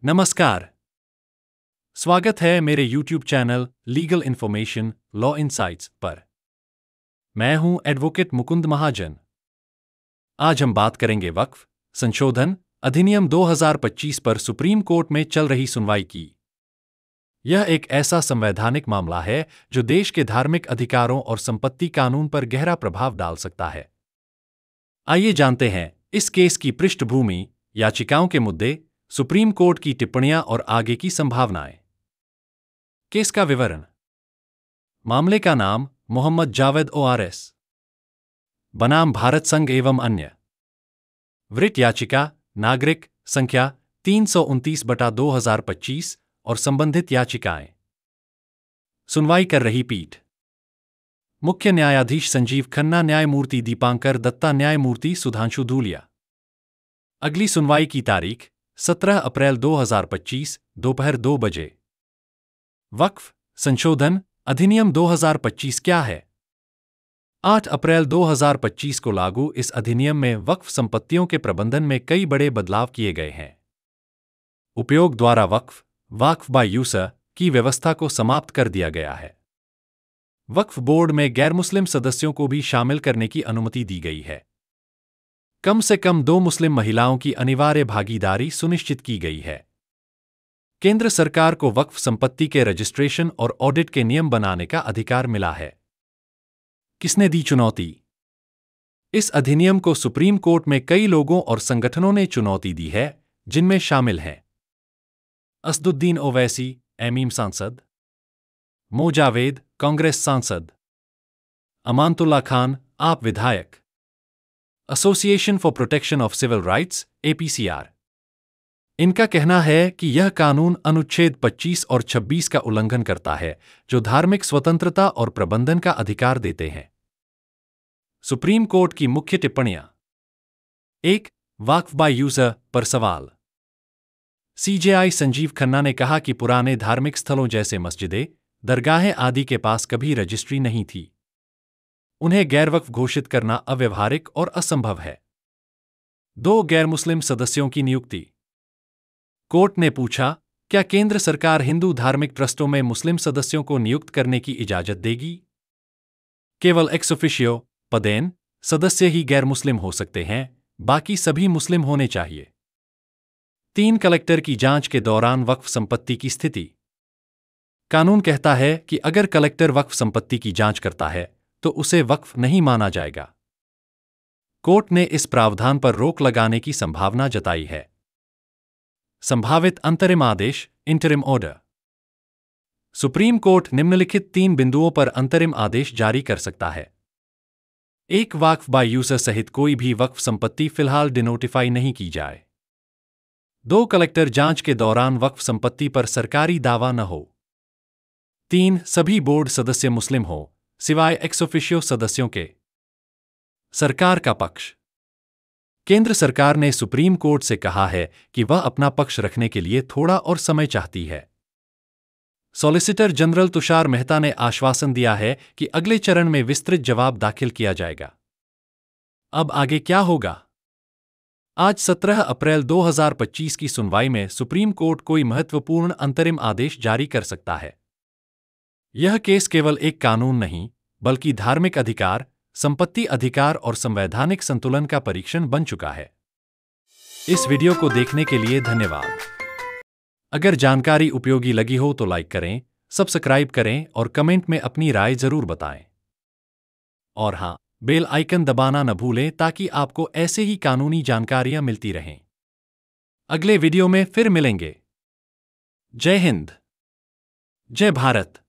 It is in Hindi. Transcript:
नमस्कार। स्वागत है मेरे YouTube channel legal information law insights पर। मैं हूं एडवोकेट मुकुंद महाजन। आज हम बात करेंगे वक्फ संशोधन अधिनियम 2025 पर सुप्रीम कोर्ट में चल रही सुनवाई की। यह एक ऐसा संवैधानिक मामला है जो देश के धार्मिक अधिकारों और संपत्ति कानून पर गहरा प्रभाव डाल सकता है। आइए जानते हैं इस केस की पृष्ठभूमि, याचिकाओं के मुद्दे, सुप्रीम कोर्ट की टिप्पणियां और आगे की संभावनाएं। केस का विवरण। मामले का नाम मोहम्मद जावेद ORS, बनाम भारत संघ एवं अन्य। वृत्त याचिका नागरिक संख्या 329/2025 और संबंधित याचिकाएं। सुनवाई कर रही पीठ मुख्य न्यायाधीश संजीव खन्ना, न्यायमूर्ति दीपांकर दत्ता, न्यायमूर्ति सुधांशु धूलिया। अगली सुनवाई की तारीख 17 अप्रैल 2025 दोपहर 2 बजे। वक्फ संशोधन अधिनियम 2025 क्या है? 8 अप्रैल 2025 को लागू इस अधिनियम में वक्फ संपत्तियों के प्रबंधन में कई बड़े बदलाव किए गए हैं। उपयोग द्वारा वक्फ बाय यूजर की व्यवस्था को समाप्त कर दिया गया है। वक्फ बोर्ड में गैर मुस्लिम सदस्यों को भी शामिल करने की अनुमति दी गई है। कम से कम 2 मुस्लिम महिलाओं की अनिवार्य भागीदारी सुनिश्चित की गई है। केंद्र सरकार को वक्फ संपत्ति के रजिस्ट्रेशन और ऑडिट के नियम बनाने का अधिकार मिला है। किसने दी चुनौती? इस अधिनियम को सुप्रीम कोर्ट में कई लोगों और संगठनों ने चुनौती दी है, जिनमें शामिल हैं असदुद्दीन ओवैसी, एमीम सांसद, मो जावेद, कांग्रेस सांसद, अमानतुल्लाह खान, आप विधायक, association for protection of civil rights APCR। इनका कहना है कि यह कानून अनुच्छेद 25 और 26 का उल्लंघन करता है, जो धार्मिक स्वतंत्रता और प्रबंधन का अधिकार देते हैं। सुप्रीम कोर्ट की मुख्य टिप्पणियां। 1. वक्फ बाय यूजर पर सवाल। CJI संजीव खन्ना ने कहा कि पुराने धार्मिक स्थलों जैसे मस्जिदें, दरगाहें आदि के पास कभी रजिस्ट्री नहीं थी। उन्हें गैरवक्फ घोषित करना अव्यवहारिक और असंभव है। 2. गैर मुस्लिम सदस्यों की नियुक्ति। कोर्ट ने पूछा, क्या केंद्र सरकार हिंदू धार्मिक ट्रस्टों में मुस्लिम सदस्यों को नियुक्त करने की इजाजत देगी? केवल एक्स ऑफिशियो पदेन सदस्य ही गैर मुस्लिम हो सकते हैं, बाकी सभी मुस्लिम होने चाहिए। 3. कलेक्टर की जांच के दौरान वक्फ संपत्ति की स्थिति। कानून कहता है कि अगर कलेक्टर वक्फ संपत्ति की जांच करता है तो उसे वक्फ नहीं माना जाएगा। कोर्ट ने इस प्रावधान पर रोक लगाने की संभावना जताई है। संभावित अंतरिम आदेश इंटरिम ऑर्डर। सुप्रीम कोर्ट निम्नलिखित 3 बिंदुओं पर अंतरिम आदेश जारी कर सकता है। 1. वक्फ बाय यूजर सहित कोई भी वक्फ संपत्ति फिलहाल डिनोटिफाई नहीं की जाए। 2. कलेक्टर जांच के दौरान वक्फ संपत्ति पर सरकारी दावा न हो। 3. सभी बोर्ड सदस्य मुस्लिम हो, सिवाय एक्स ऑफिशियो सदस्यों के। सरकार का पक्ष। केंद्र सरकार ने सुप्रीम कोर्ट से कहा है कि वह अपना पक्ष रखने के लिए थोड़ा और समय चाहती है। सॉलिसिटर जनरल तुषार मेहता ने आश्वासन दिया है कि अगले चरण में विस्तृत जवाब दाखिल किया जाएगा। अब आगे क्या होगा? आज 17 अप्रैल 2025 की सुनवाई में सुप्रीम कोर्ट कोई महत्वपूर्ण अंतरिम आदेश जारी कर सकता है। यह केस केवल एक कानून नहीं, बल्कि धार्मिक अधिकार, संपत्ति अधिकार और संवैधानिक संतुलन का परीक्षण बन चुका है। इस वीडियो को देखने के लिए धन्यवाद। अगर जानकारी उपयोगी लगी हो तो लाइक करें, सब्सक्राइब करें और कमेंट में अपनी राय जरूर बताएं। और हां, बेल आइकन दबाना न भूलें ताकि आपको ऐसे ही कानूनी जानकारियां मिलती रहें। अगले वीडियो में फिर मिलेंगे। जय हिंद, जय भारत।